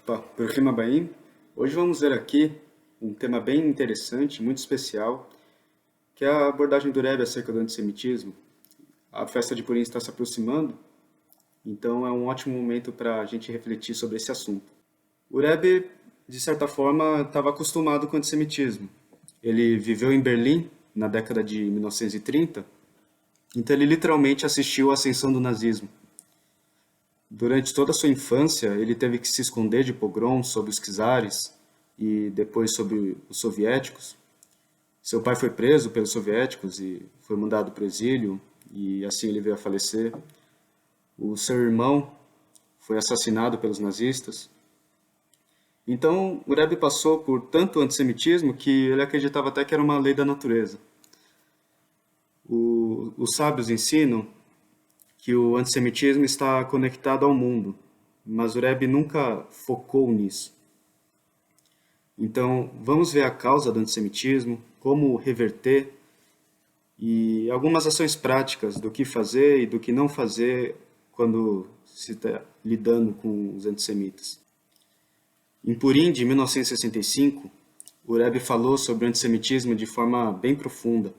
Bruhim Abaim. Hoje vamos ver aqui um tema bem interessante, muito especial, que é a abordagem do Rebbe acerca do antissemitismo. A festa de Purim está se aproximando, então é um ótimo momento para a gente refletir sobre esse assunto. O Rebbe, de certa forma, estava acostumado com o antissemitismo. Ele viveu em Berlim na década de 1930, então ele literalmente assistiu à ascensão do nazismo. Durante toda a sua infância, ele teve que se esconder de pogroms sob os czares e depois sob os soviéticos. Seu pai foi preso pelos soviéticos e foi mandado para o exílio, e assim ele veio a falecer. O seu irmão foi assassinado pelos nazistas. Então, o Rebbe passou por tanto antissemitismo que ele acreditava até que era uma lei da natureza. Os sábios ensinam que o antissemitismo está conectado ao mundo, mas o Rebbe nunca focou nisso. Então, vamos ver a causa do antissemitismo, como reverter e algumas ações práticas do que fazer e do que não fazer quando se está lidando com os antissemitas. Em Purim, de 1965, o Rebbe falou sobre o antissemitismo de forma bem profunda.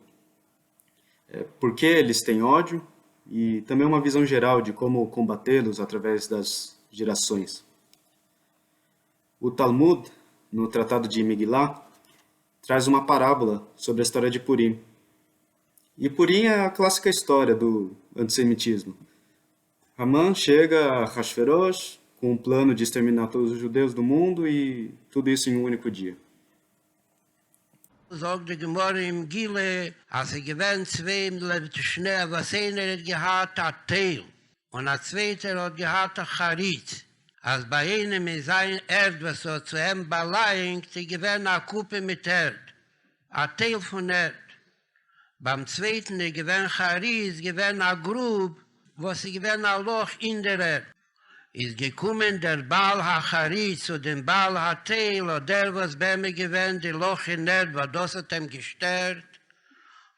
Por que eles têm ódio e também uma visão geral de como combatê-los através das gerações. O Talmud, no Tratado de Megillah, traz uma parábola sobre a história de Purim. E Purim é a clássica história do antissemitismo. Haman chega a Hashverosh com um plano de exterminar todos os judeus do mundo e tudo isso em um único dia. Sagt die Gemorre im Gile, als gewinnt zwei im Schnee, was einer hat gehad hat Teil und der zweite hat gehad hat Charit. Als bei einem in sein Erd, was so zu ihm beleidigt, die gewinnt eine Kuppe mit Erd, ein Teil von Erd. Beim zweiten, die gewinnt Charit, gewinnt eine Grube, wo sie gewinnt ein Loch in der Erd. Ist gekommen der Baal HaCharit zu dem Baal HaTeil, oder der, was bei mir gewinnt, die Loch in der Erd, was das hat ihm gestört.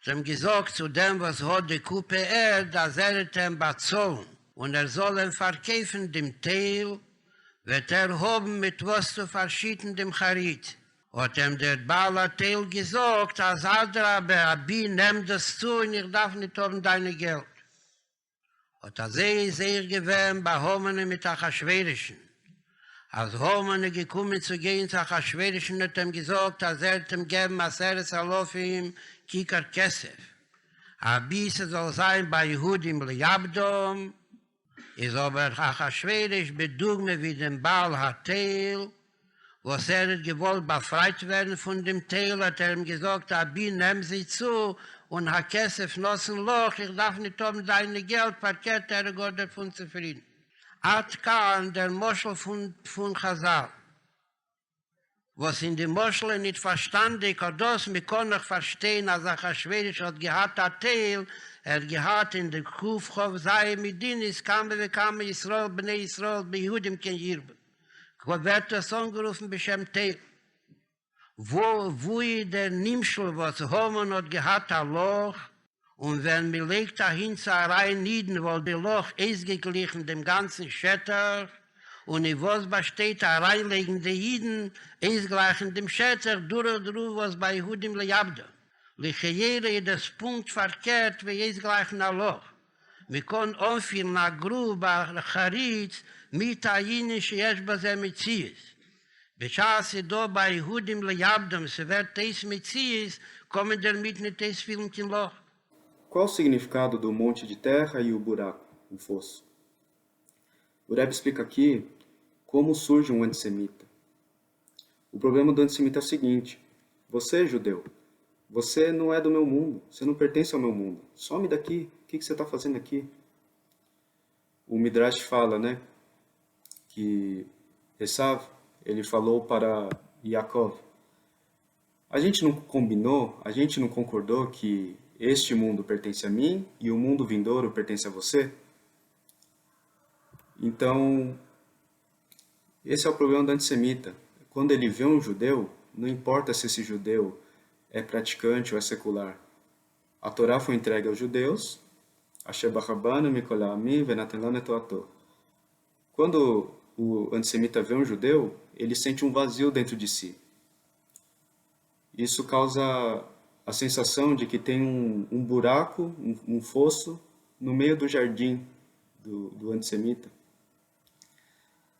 Sie haben gesagt zu dem, was hat die Kuppe Erd, dass hat ihm bezogen. Und soll ihn verkaufen dem Teil, wird haben mit was zu verschieden dem Charit. Hat ihm der Baal HaTeil gesagt, als Adrabe, Abi, nimm das zu und ich darf nicht haben deine Geld. Und als sehr gewähnt bei Homene mit Achashverischen. Als Homene gekommen zu gehen zu Achashverischen, hat ihm gesagt, dass ihm geben, als Alof ihm Kikar Kesef. Abise soll sein bei Yehudim Liabdom, ist aber Achashverisch bedugme wie dem Baal HaTeil, was hat gewollt befreit werden von dem Teil, hat ihm gesagt, Abi, nimm sie zu, und Hakesef nossen Loch, ich darf nicht um deine Geld, verkehrt Gott davon zufrieden. Atkan, der Moschel von Chazal. Was in dem Moschel nicht verstandig, hat das, wir können nicht verstehen, als Achashverisch hat gehad Teil, gehad in der Kufchow, sei mit Dinis, kam Israel, Bnei Israel, bei Judim ken Jirbe. Wird das angerufen, bestimmt Teil. Wo der Nimschel, was Homen hat gehad, ein Loch, und wenn man legt dahin zu rein Nieden, weil der Loch ist geglichen dem ganzen Schetter, und in was besteht reinlegen die Jiden, ist gleich in dem Schetter, durch was bei Yehudim Liabda. Lichejere das Punkt verkehrt, wie ist gleich ein Loch. Wir können aufhören, eine Grube, eine Charitz, mit der Jiden, die erst bei der Metzies. Beschaß sie da bei Yehudim Liabdam, se wird das Metzies, kommen damit nicht das Film in Loch. Qual o significado do monte de terra e o buraco, o fosso? O Rebbe explica aqui como surge um antissemita. O problema do antissemita é o seguinte: você, judeu, você não é do meu mundo, você não pertence ao meu mundo. Some daqui, o que você está fazendo aqui? O Midrash fala, que Esav, ele falou para Yaakov: a gente não combinou, a gente não concordou que este mundo pertence a mim e o mundo vindouro pertence a você? Então, esse é o problema do antissemita. Quando ele vê um judeu, não importa se esse judeu é praticante ou é secular. A Torá foi entregue aos judeus, Asher Bachabanu Mikolami Venatan Lanu Toato. Quando o antissemita vê um judeu, ele sente um vazio dentro de si. Isso causa a sensação de que tem um buraco, um fosso, no meio do jardim do antissemita.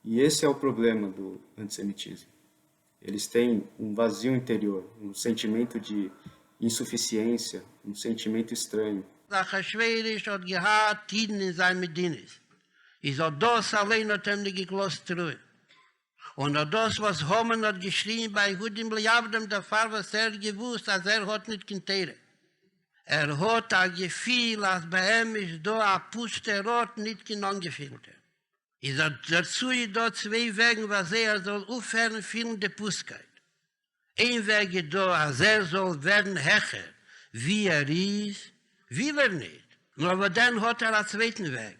E esse é o problema do antissemitismo. Eles têm um vazio interior, um sentimento de insuficiência, um sentimento estranho. Achashverosh hat gehad Tiden in sein Medinis. Is das allein hat ihm nicht gelost Ruhe. Und das, was Homan hat geschrien bei Hudim Liabdem, der Fall, was gewusst, als hat nicht kentere. Hat ein Gefühl, als bei ihm ist da ein Puster Rot nicht angefühlt. Is dazu da zwei Wege, was soll aufhören, fühlen der Pusskeit. Ein Weg da, als soll werden hecher, wie ist, will nicht. Nur aber dann hat einen zweiten Weg.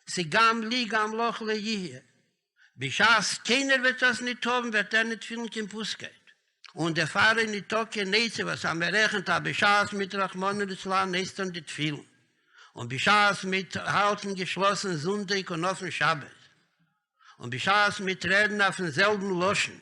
Sie gam lieg am Lochle hier. Bischass, keiner wird das nicht haben, wird nicht fühlen, kein Pusskeit. Und der Fahrer in die Toke Neze, was am berechnet hat, Bischass mit Rachmon und Islam, ist dann nicht viel. Und Bischass mit halten geschlossen Sonntag und offen Schabbat. Und Bischass mit Reden auf denselben Loschen.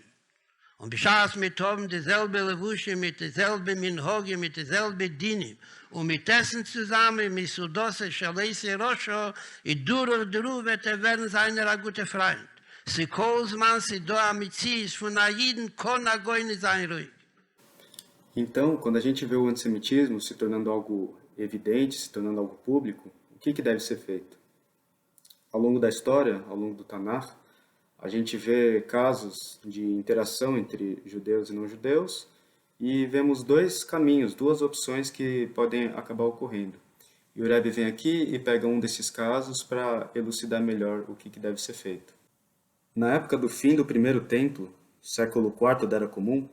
Und Bischass mit haben dieselbe Lewusche, mit derselbe Minhoge, mit derselbe Dinim. Und mit dessen zusammen, mit Sudose, Shalese, Rosho, und durch wird werden seiner ein guter Freund. Sie man se do amicis von Aiden Kona goine sein ruhig. Então, quando a gente vê o antissemitismo se tornando algo evidente, se tornando algo público, o que deve ser feito? Ao longo da história, ao longo do Tanakh, a gente vê casos de interação entre judeus e não-judeus e vemos dois caminhos, duas opções que podem acabar ocorrendo. E o Rebbe vem aqui e pega um desses casos para elucidar melhor o que deve ser feito. Na época do fim do primeiro templo, século IV da Era Comum,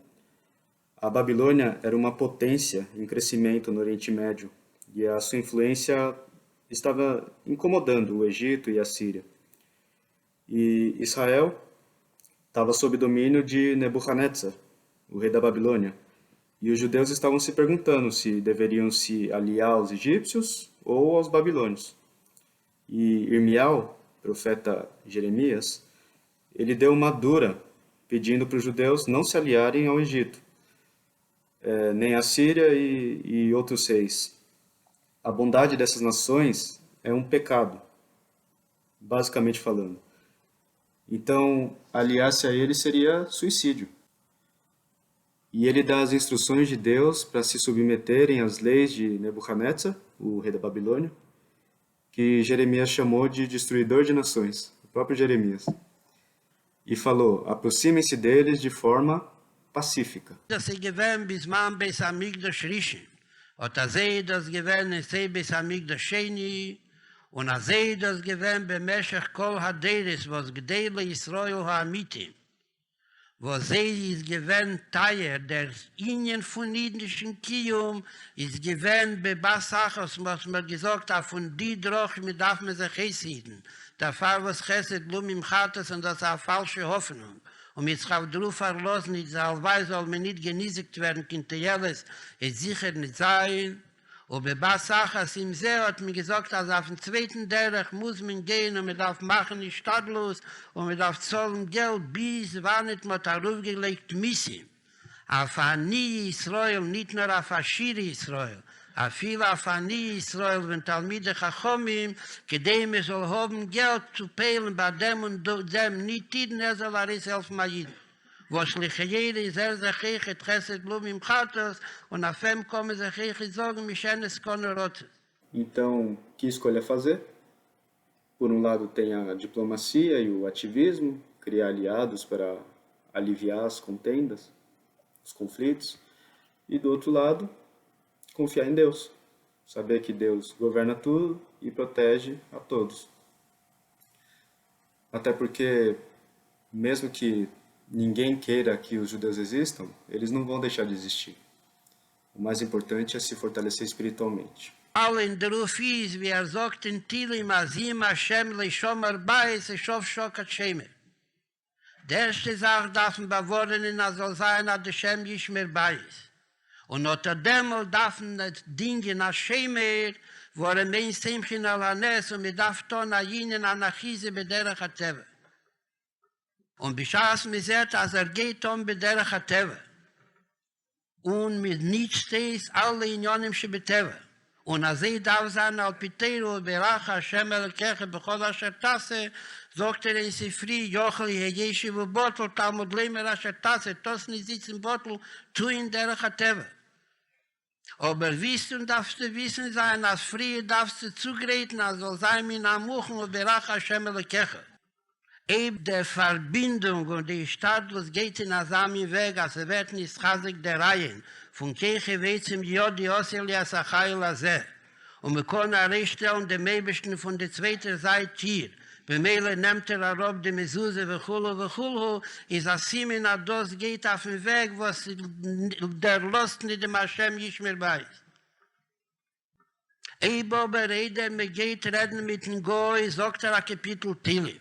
a Babilônia era uma potência em crescimento no Oriente Médio e a sua influência estava incomodando o Egito e a Síria. E Israel estava sob domínio de Nebuchadnezzar, o rei da Babilônia, e os judeus estavam se perguntando se deveriam se aliar aos egípcios ou aos babilônios. E Irmial, profeta Jeremias, ele deu uma dura, pedindo para os judeus não se aliarem ao Egito, nem à Síria e outros reis. A bondade dessas nações é um pecado, basicamente falando. Então, aliar-se a ele seria suicídio. E ele dá as instruções de Deus para se submeterem às leis de Nebuchadnezzar, o rei da Babilônia, que Jeremias chamou de destruidor de nações, o próprio Jeremias. E falou, aproximem-se deles de forma pacífica. Das gewähren bis man bis Amigdash Rishon. Und das gewähren bis Amigdash Sheni. Und das gewähren bemeshech kol haderes, was gdeile Israel ha'amitim. Wo ist gewähren Teier, der Ingen von jüdischen Kiyum, ist gewähren bebasachos, was man gesagt hat, von die Droch, mit darf man sich hesieden. Der Fall, was Chesed, Blum im Chattes, und das ist eine falsche Hoffnung. Und mit Schavdruf verlassen, nicht allweil soll man nicht genießigt werden, Kintejeles, es sicher nicht sein. Und bei Basachas im See hat mir gesagt, dass auf dem zweiten Derech muss man gehen und man darf machen, nicht stadtlos, und man darf zahlen Geld, bis wann nicht man darauf gelegt, Missim. Auf Ani Israel, nicht nur auf Aschiri Israel, auf viel auf Ani Israel, wenn Talmide Chachomim, gedem es soll haben Geld zu peilen bei dem und dem, nicht jeden, soll helfen mal jeden. Was lichjede ist sich et Chesed Blum im Chatos, und auf dem kommen sich sorgen, Michenes Konerot. Então, que escolha fazer? Por um lado tem a diplomacia e o ativismo, criar aliados para aliviar as contendas, os conflitos, e do outro lado, confiar em Deus, saber que Deus governa tudo e protege a todos. Até porque, mesmo que ninguém queira que os judeus existam, eles não vão deixar de existir. O mais importante é se fortalecer espiritualmente. Allen der Ruf ist, wie sagt in Tilim, Azim Hashem leishomer Bayis, Eshof Shokat Shemer. Die erste Sache darf man bewohnen, als soll sein, dass der Shem Yishmer Bayis. Und unter dem darf man Dinge nach Shemer, wo mein Simchin al-Hanes, und man darf tun, Ayinen Anachise, Bederach HaTeva. Und bischaß mir sagt, als geht bei der Chateve. Und mit nicht stehst alle Unionen Shebeteve. Und als darf sein, al Pitero, Berach Hashem Elokecha, Bechol Asher Tasse, sagt in Sifri, Jochel, Yeshiva Bottle, Talmud Lemer Asher Tasse, Tosni sitzt im Bottle, tu in der Chateve. Aber darfst du wissen sein, als früher darfst du zugreifen, als soll sein min Amuchen und Berach Hashem Elokecha. Eben der Verbindung und die Stadtlos geht in Asami Weg, als wird nicht chasig der Reihen, von Kirche weht zum Jodi Oseli Asachayel Azeh. Und wir können errichten den Meibischen von der zweiten Seite hier. Bemele nimmt Rob de Mezuse vechulu, is a Simen Ados geht auf den Weg, was der Lust nicht dem Hashem Yishmer weiß. Ebo bereder, mir geht reden mit dem Goy, sagt a Kapitel Tili.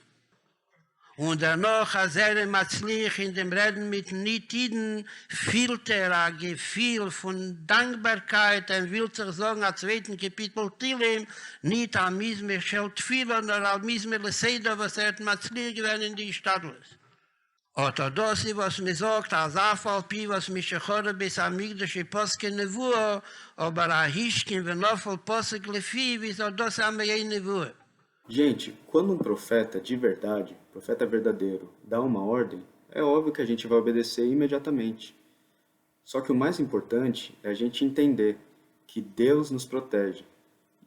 Und danach, als matzlich in dem Reden mit Nitiden, fühlt ein Gefühl von Dankbarkeit und will sich sagen, am zweiten Kapitel Tilim, nicht am Mismer Schelt viel, sondern am Mismer Leseda, was matzlich gewesen in die Stadt ist. Oder das, was mir sagt, als Afalpi, was mich schechore bis am Migdasche Poske Nevuo, aber a Hischkin, wenn Nofel Poske Lefi, wieso das am Nevuo? Gente, quando um profeta de verdade, profeta verdadeiro, dá uma ordem, é óbvio que a gente vai obedecer imediatamente. Só que o mais importante é a gente entender que Deus nos protege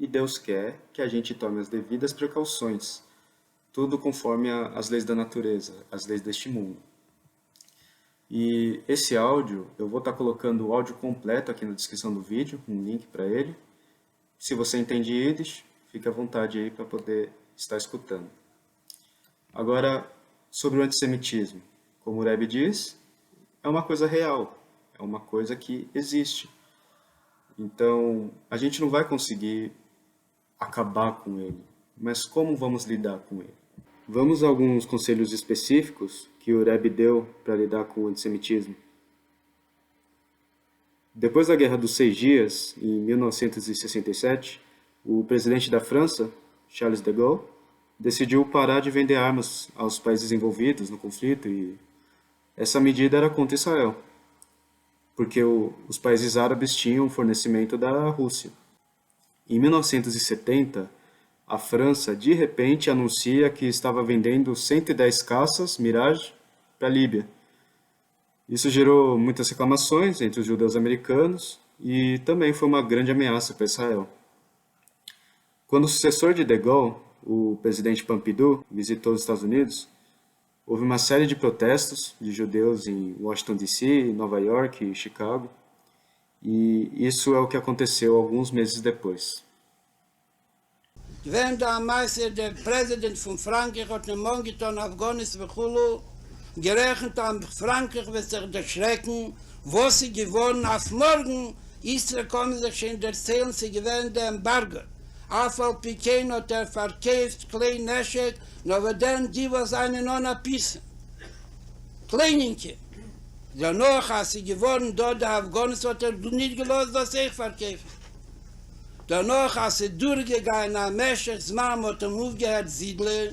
e Deus quer que a gente tome as devidas precauções, tudo conforme as leis da natureza, as leis deste mundo. E esse áudio, eu vou estar colocando o áudio completo aqui na descrição do vídeo, um link para ele. Se você entende Yiddish, fique à vontade aí para poder estar escutando. Agora, sobre o antissemitismo. Como o Rebbe diz, é uma coisa real, é uma coisa que existe. Então, a gente não vai conseguir acabar com ele, mas como vamos lidar com ele? Vamos a alguns conselhos específicos que o Rebbe deu para lidar com o antissemitismo. Depois da Guerra dos 6 Dias, em 1967, o presidente da França, Charles de Gaulle, decidiu parar de vender armas aos países envolvidos no conflito e essa medida era contra Israel, porque os países árabes tinham fornecimento da Rússia. Em 1970, a França de repente anuncia que estava vendendo 110 caças Mirage para a Líbia. Isso gerou muitas reclamações entre os judeus americanos e também foi uma grande ameaça para Israel. Quando o sucessor de de Gaulle, o presidente Pompidou, visitou os Estados Unidos, houve uma série de protestos de judeus em Washington D.C., Nova York e Chicago, e isso é o que aconteceu alguns meses depois. Wenn der Präsident von Frankreich hat den Mann getan, Afghanistan und gerechnet am Frankreich, wird sich der Schrecken, wo sie geworden, auf morgen ist kommen sich schon erzählen, sie gewähren der Embargo. Afal Pekin hat verkauft, klein Neschek, aber dann die, was einen noch abpissen. Kleininke. Danach, als sie geworden, dort der Afghanistan hat nicht gelassen, dass ich verkauft. Danach, als sie durchgegangen, am Meschek, Zman hat aufgehört, Siedler,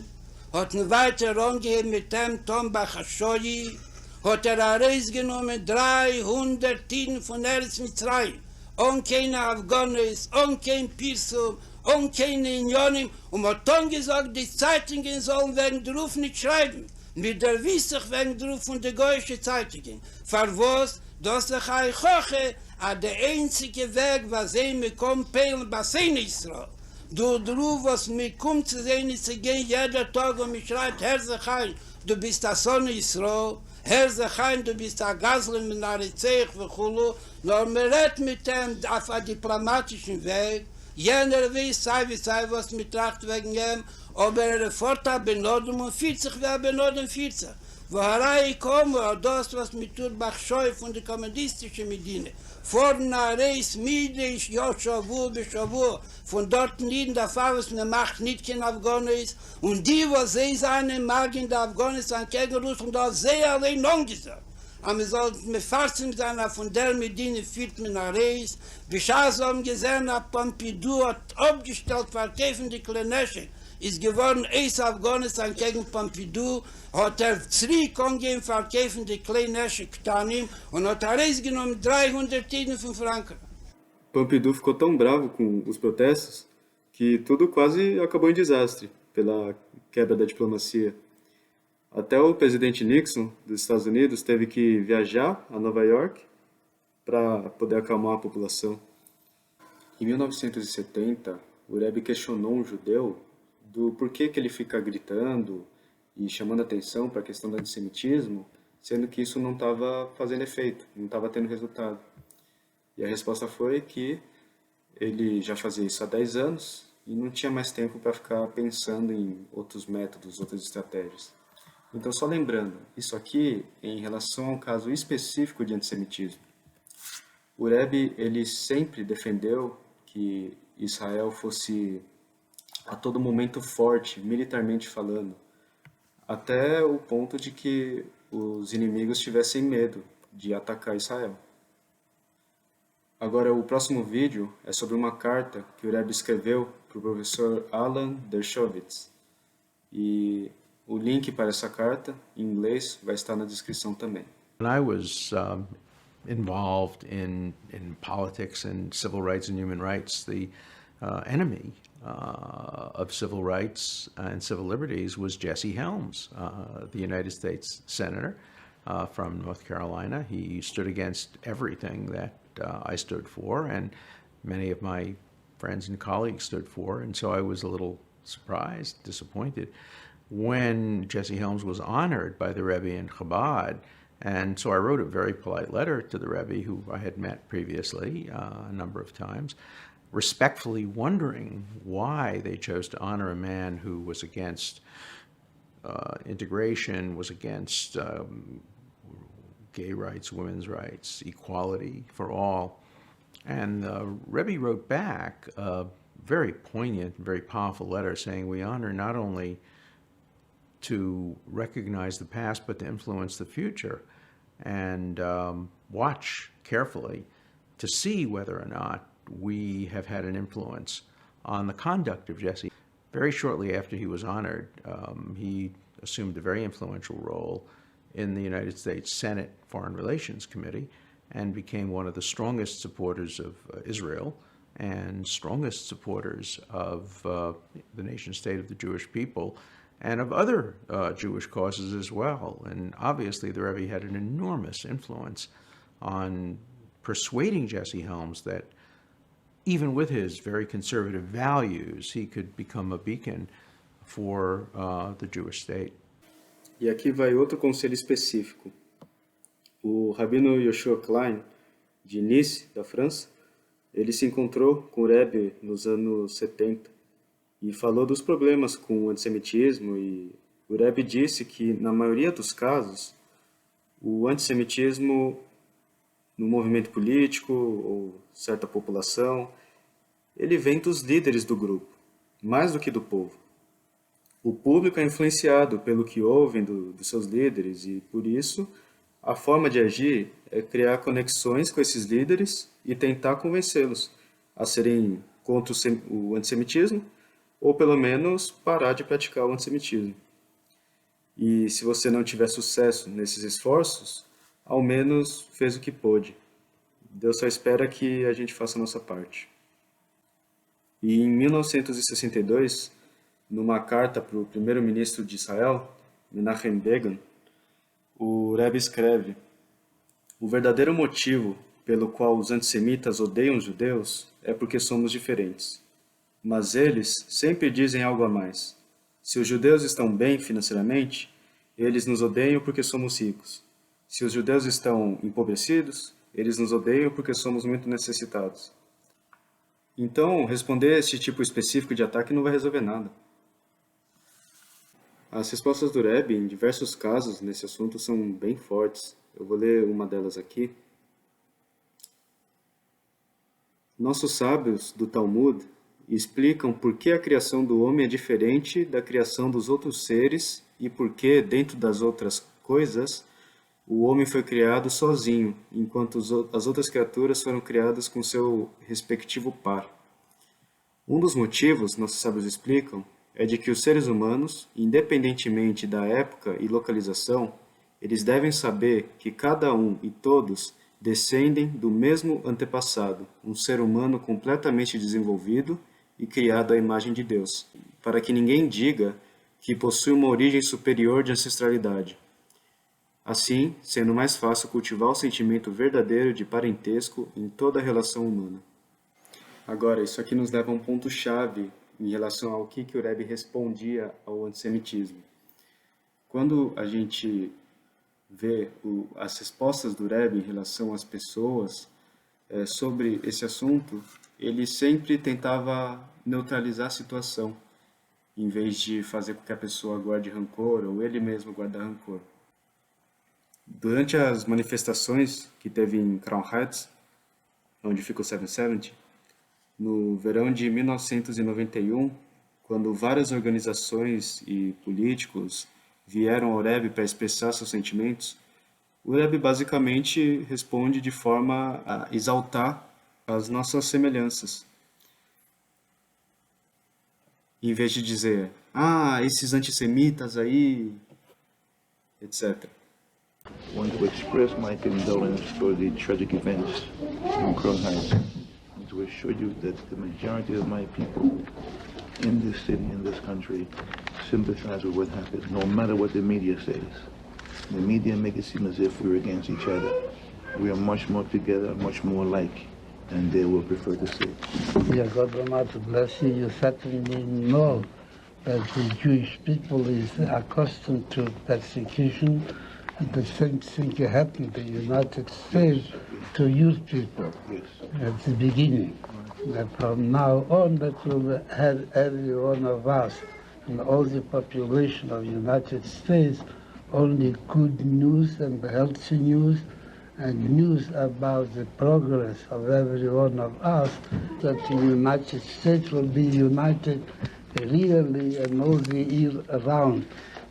hat weiter angeheben mit dem Tombach Hashoyi, hat Reis genommen, 300 Tiden von Eretz Mitzrayim. Und keine Afghanis, und kein Pirsum, und keine Unionen. Und hat dann gesagt, die Zeitungen sollen wegen der Ruf nicht schreiben. Mit der Wissig wegen der Ruf von der Goyische Zeitungen. Für was? Das ist ein Koche, der einzige Weg, was sie mit Kompelen bei Sehen Israel. Du Ruf, was mit kommt zu sehen, ist zu gehen, jeder Tag, und mich schreit, Herr Zechai, du bist der Sonne Israel. Herr Zechai, du bist der Gazlem in Arizeich und Chulu. Nur man redet mit dem auf einem diplomatischen Weg. Jener weiß, sei was mit Tracht wegen ihm, aber Vorteil benodem und 40 wäre benodem 40. Woher ich komme, das, was mit tut, Bachscheu von der kommunistischen Medine. Vor einer Reis, Miedisch, Joschavu, Beschavu, von dort in der Fall, was eine Macht nicht in Afghanistan ist, und die, was sie seinen mag in der Afghanistan gegen Russland, da sehr allein angesagt. Aber wir sollten mit Fassen sein, von der Medine führt man eine Reis. Wir haben gesehen, dass Pompidou hat abgestellt, verkäfen die Klenesche, ist geworden, ist Afghanistan gegen Pompidou, hat zurückgegeben, verkaufen die kleinen Ktanim und hat rausgenommen 300 Tiden von Franken. Pompidou ficou tão bravo com os protestos que tudo quase acabou em desastre pela quebra da diplomacia. Até o presidente Nixon dos Estados Unidos teve que viajar a Nova York para poder acalmar a população. Em 1970, o Rebbe questionou um judeu do porquê que ele fica gritando e chamando atenção para a questão do antissemitismo, sendo que isso não estava fazendo efeito, não estava tendo resultado. E a resposta foi que ele já fazia isso há 10 anos e não tinha mais tempo para ficar pensando em outros métodos, outras estratégias. Então, só lembrando, isso aqui em relação a um caso específico de antissemitismo. O Rebbe, ele sempre defendeu que Israel fosse a todo momento forte, militarmente falando, até o ponto de que os inimigos tivessem medo de atacar Israel. Agora, o próximo vídeo é sobre uma carta que o Rebbe escreveu para o professor Alan Dershowitz. E o link para essa carta, em inglês, vai estar na descrição também. I was involved in politics and civil rights and human rights. The enemy of civil rights and civil liberties was Jesse Helms, the United States Senator from North Carolina. He stood against everything that I stood for, and many of my friends and colleagues stood for, and so I was a little surprised, disappointed, when Jesse Helms was honored by the Rebbe in Chabad. And so I wrote a very polite letter to the Rebbe, who I had met previously a number of times, respectfully wondering why they chose to honor a man who was against integration, was against gay rights, women's rights, equality for all. And Rebbe wrote back a very poignant, very powerful letter saying, we honor not only to recognize the past, but to influence the future, and watch carefully to see whether or not we have had an influence on the conduct of Jesse. Very shortly after he was honored, he assumed a very influential role in the United States Senate Foreign Relations Committee and became one of the strongest supporters of Israel and strongest supporters of the nation state of the Jewish people and of other Jewish causes as well. And obviously the Rebbe had an enormous influence on persuading Jesse Helms that even with his very conservative values, he could become a beacon for the Jewish state. E aqui vai outro conselho específico. O rabino Yoshua Klein, de Nice, da França, ele se encontrou com o Rebbe nos anos 70 e falou dos problemas com o antissemitismo, e o Rebbe disse que, na maioria dos casos, o antissemitismo no movimento político ou certa população, ele vem dos líderes do grupo, mais do que do povo. O público é influenciado pelo que ouvem dos seus líderes e, por isso, a forma de agir é criar conexões com esses líderes e tentar convencê-los a serem contra o antissemitismo ou, pelo menos, parar de praticar o antissemitismo. E se você não tiver sucesso nesses esforços, ao menos fez o que pôde. Deus só espera que a gente faça a nossa parte. E em 1962, numa carta para o primeiro-ministro de Israel, Menachem Begin, o Rebbe escreve: o verdadeiro motivo pelo qual os antissemitas odeiam os judeus é porque somos diferentes. Mas eles sempre dizem algo a mais. Se os judeus estão bem financeiramente, eles nos odeiam porque somos ricos. Se os judeus estão empobrecidos, eles nos odeiam porque somos muito necessitados. Então, responder a esse tipo específico de ataque não vai resolver nada. As respostas do Rebbe, em diversos casos nesse assunto, são bem fortes. Eu vou ler uma delas aqui. Nossos sábios do Talmud explicam por que a criação do homem é diferente da criação dos outros seres e por que, dentro das outras coisas, o homem foi criado sozinho, enquanto as outras criaturas foram criadas com seu respectivo par. Um dos motivos, nossos sábios explicam, é de que os seres humanos, independentemente da época e localização, eles devem saber que cada um e todos descendem do mesmo antepassado, um ser humano completamente desenvolvido e criado à imagem de Deus, para que ninguém diga que possui uma origem superior de ancestralidade. Assim, sendo mais fácil cultivar o sentimento verdadeiro de parentesco em toda a relação humana. Agora, isso aqui nos leva a um ponto-chave em relação ao que o Rebbe respondia ao antissemitismo. Quando a gente vê as respostas do Rebbe em relação às pessoas sobre esse assunto, ele sempre tentava neutralizar a situação, em vez de fazer com que a pessoa guarde rancor ou ele mesmo guardar rancor. Durante as manifestações que teve em Crown Heights, onde fica o 770, no verão de 1991, quando várias organizações e políticos vieram ao Rebbe para expressar seus sentimentos, o Rebbe basicamente responde de forma a exaltar as nossas semelhanças. Em vez de dizer, esses antissemitas aí, etc. I want to express my condolence for the tragic events in Crown Heights and to assure you that the majority of my people in this city, in this country, sympathize with what happened, no matter what the media says. The media make it seem as if we're against each other. We are much more together, much more alike, and they will prefer to say. Yeah, God Almighty bless you. You certainly know that the Jewish people is accustomed to persecution. And the same thing happened in the United States to youth people at the beginning. That from now on, that will have every one of us and all the population of the United States only good news and healthy news and news about the progress of every one of us, that the United States will be united really and all the year around,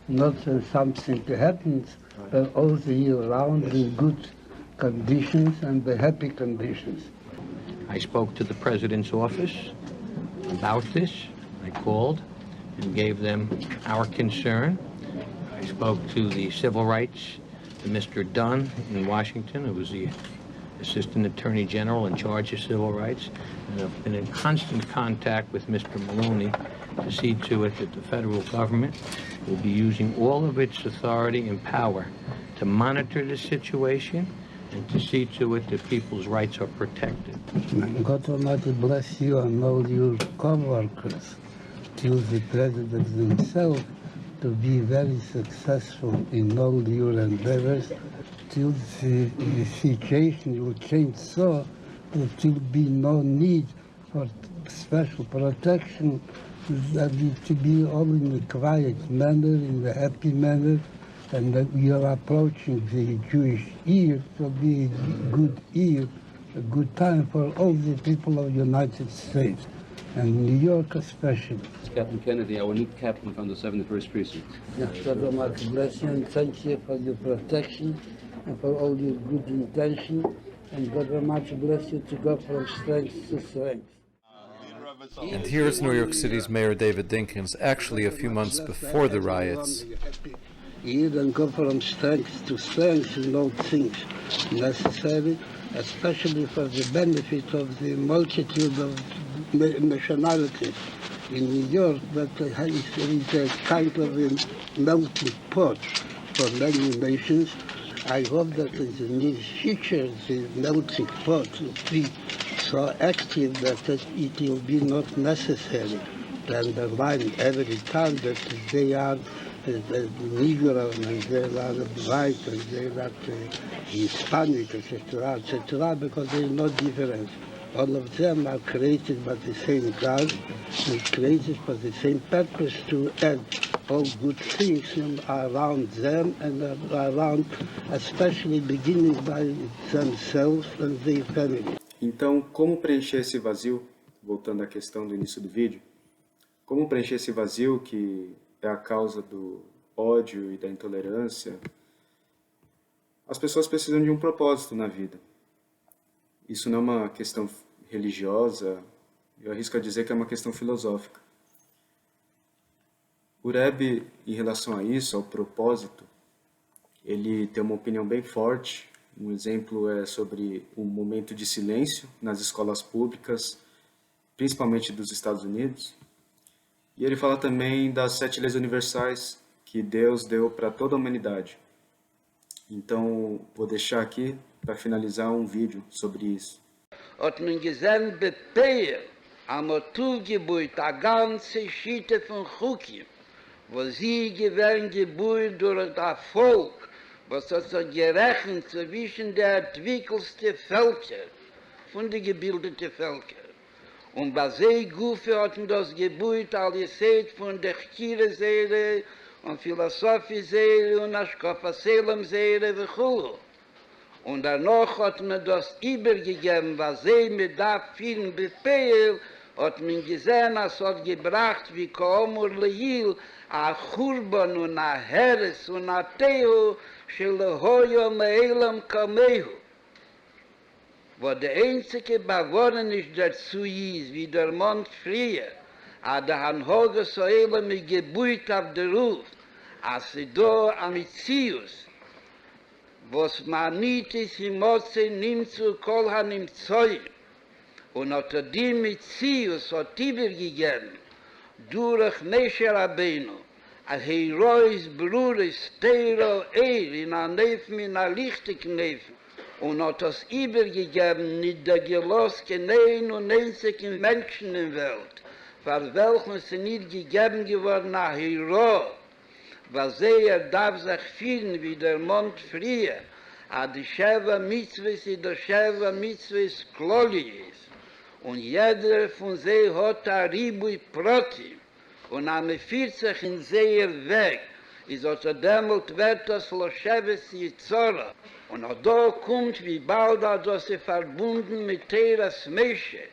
not when something happens, but all the year round in good conditions and the happy conditions. I spoke to the President's office about this. I called and gave them our concern. I spoke to the civil rights, to Mr. Dunn in Washington, who was the Assistant Attorney General in charge of civil rights, and I've been in constant contact with Mr. Maloney to see to it that the federal government will be using all of its authority and power to monitor the situation and to see to it that people's rights are protected. God Almighty bless you and all your co-workers, till the President himself to be very successful in all your endeavors, till the situation will change so that there will be no need for special protection, that it to be all in a quiet manner, in a happy manner, and that we are approaching the Jewish year. It will be a good year, a good time for all the people of the United States, and New York especially. Captain Kennedy, our new captain from the 71st Precinct. God Almighty bless you and thank you for your protection and for all your good intention. And God Almighty bless you to go from strength to strength. And here's New York City's Mayor David Dinkins, actually a few months before the riots. You don't go from strength to strength in all things necessary, especially for the benefit of the multitude of nationalities. In New York, that is a kind of a melting pot for many nations. I hope that in the near future, the melting pot will be so active that it will be not necessary to underline every time that they are Negro and they are white and they are Hispanic, etc., because there is no difference. All of them are created by the same God and created for the same purpose to add all good things around them and around, especially beginning by themselves and their family. Então, como preencher esse vazio? Voltando à questão do início do vídeo. Como preencher esse vazio que é a causa do ódio e da intolerância? As pessoas precisam de um propósito na vida. Isso não é uma questão religiosa, eu arrisco a dizer que é uma questão filosófica. O Rebbe, em relação a isso, ao propósito, ele tem uma opinião bem forte. Um exemplo é sobre o momento de silêncio nas escolas públicas, principalmente dos Estados Unidos. E ele fala também das 7 leis universais que Deus deu para toda a humanidade. Então, vou deixar aqui, para finalizar, um vídeo sobre isso. Hat man gesehen, bepeil, am Tugebuit, a ganze Schitte von Chukim, wo sie gewähren gebuht durch das Volk, was hat sich gerechnet zwischen der entwickelsten Völker von den gebildeten Völkern. Und bei sie Gufe hat man das gebuht, alles seht von der Chire-Seele und Philosophie-Seele und Aschkofa-Selem-Seele und Chulu. Und danach hat man das übergegeben, was sie mit da vielen Befehl hat man gesehen, es hat gebracht, wie Kaomur Lehil, a Churban und a Heres und a Tehu, Shelehoyo Meelam Kamehu. Wo der einzige Bewohner ist dazu ist, wie der Mond früher, a der Hanhoge Soele mit Gebuit auf der Ruf, als sie da am Itzius, was man nicht ist, im Motze nimmt zu Kolhan im Zeug. Und hat die Metzius hat übergegeben, durch Meshe Rabbeinu, a Herois Bruder Stero in a Nefen, in a lichtig Nefen, und hat das übergegeben, nicht der geloske nein und einzigen Menschen in der Welt, für welchen sie nicht gegeben geworden, a Hero, was darf sich fühlen wie der Mond früher, a die Sheva Mitzvahs, der Sheva Mitzvahs Kloli ist. Und jeder von sie hat a Ribui Proti, und am 40 in seher Weg, ist also dämmelt wird das Losheves Yitzora. Und auch da kommt, wie bald also sie verbunden mit Teras Meshe,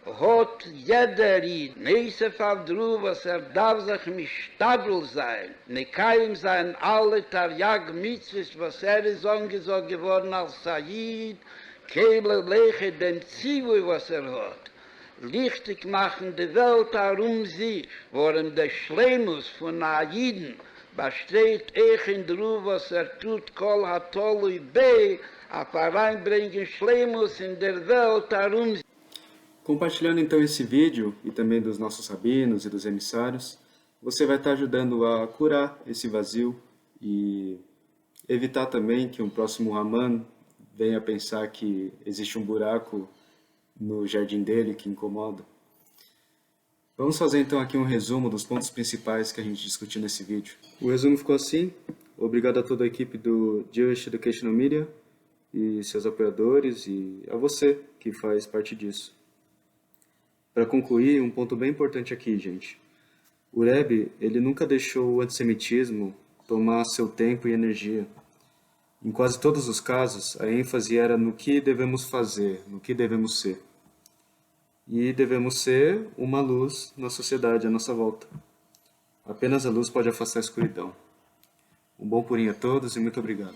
hat jeder Ried, Nesef Avdru, was darf sich mit Stadl sein, Nekaim sein alle Taryag Mitzvahs, was ist angesagt geworden als Sayyid, Keble Leche, dem Zivui, was hat. Lichtig machen die Welt herum sich, worin der Schlemus von Aiden besteht in der was tut, Kol Hatolui Bey, auf hereinbringen Schlemus in der Welt herum sich. Compartilhando então esse vídeo e também dos nossos rabinos e dos emissários, você vai estar ajudando a curar esse vazio e evitar também que um próximo Raman venha pensar que existe um buraco no jardim dele que incomoda. Vamos fazer então aqui um resumo dos pontos principais que a gente discutiu nesse vídeo. O resumo ficou assim. Obrigado a toda a equipe do Jewish Educational Media e seus apoiadores e a você que faz parte disso. Para concluir, um ponto bem importante aqui, gente. O Rebbe, ele nunca deixou o antissemitismo tomar seu tempo e energia. Em quase todos os casos, a ênfase era no que devemos fazer, no que devemos ser. E devemos ser uma luz na sociedade à nossa volta. Apenas a luz pode afastar a escuridão. Um bom purim a todos e muito obrigado.